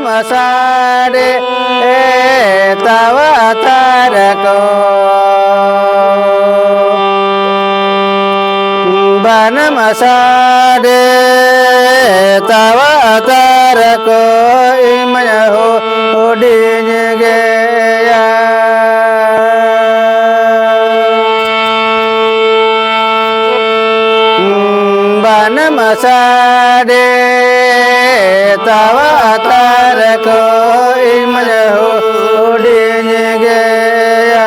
बनमसारे तव तारको बनमसारे तव तारको इमय हो उड़ीन गया बनमसारे तव तारको इमय हो उड़ीन गया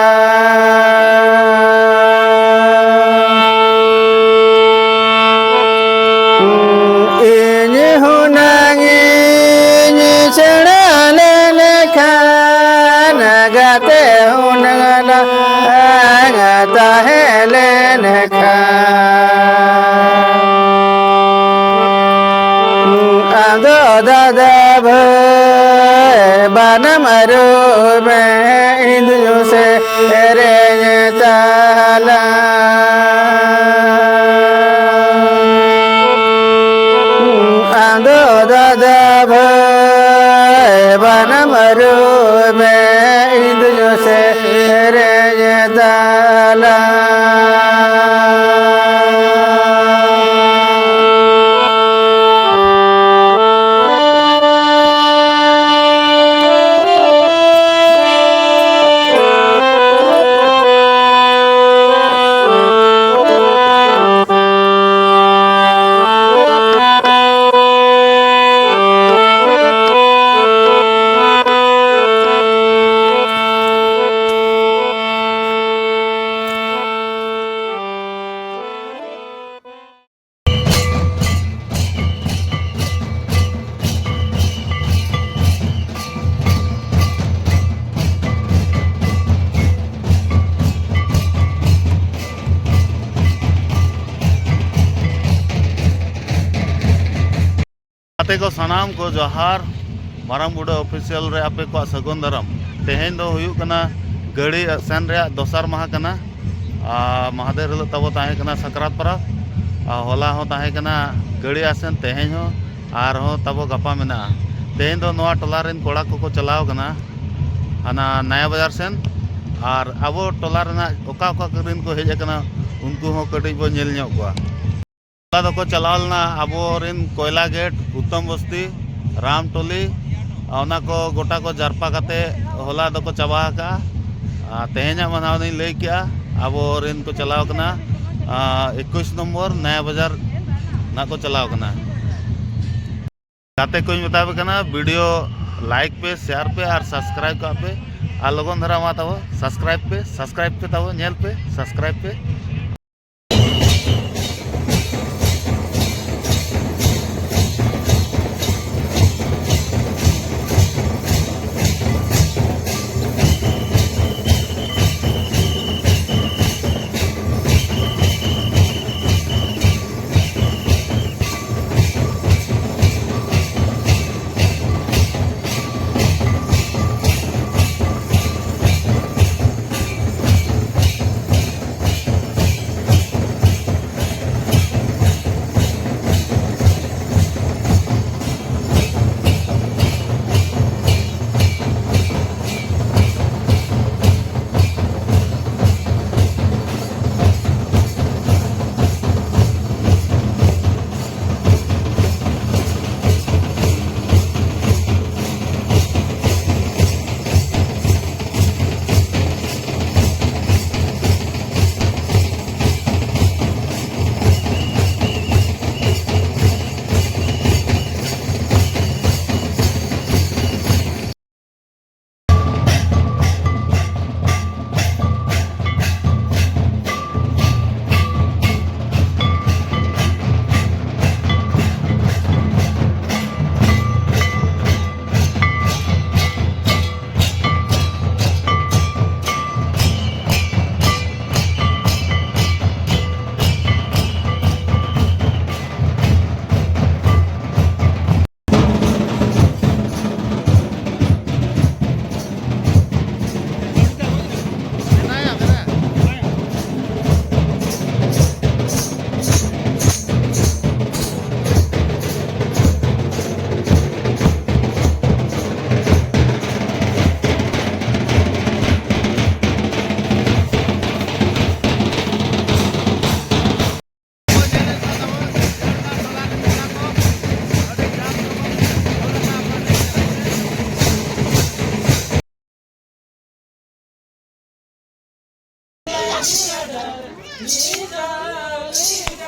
इन हुनंगी चढ़ाले लेखान गाते हुनंगना गाता है लेने आदो दादा बन मरो में इंद्र से रे ताला आदो दादा बन मरो में इंद्र से रे ताला को सनाम को जोहार मारांग बुढ़ा ऑफिशियल रे आपे को सगुन दाराम तेहेन दो हुयुग कना गड़ी सेन रे दोसर माह कना महादेव हिलो तबो ताहे कना सकरात परब होला हो ताहे कना गड़ी आसेन तेहेन हो आर हो तबो गपा मेना तेहेन दो नोआ टोला रेन कोड़ा को चलाव कना हना नया बाजार सेन आर अबो टोला रेना ओका ओका करिन को हेज कना उनको हो कटी बो नेल ᱧᱚᱜ कोआ तो को चलावलना अबो रिन कोयला गेट उत्तम बस्ती रामटोली ओना को गोटा को जारपा काते होला दो को चाबा का तेहेना मनाव नहीं लई किया अबो रिन को चलाव कना 21 नंबर नया बाजार ना को चलाव कना गाते कोई बतावे कना वीडियो लाइक पे शेयर पे और सब्सक्राइब का पे आ लगन धरा मा तब सब्सक्राइब पे तब नेल पे सब्सक्राइब पे जाली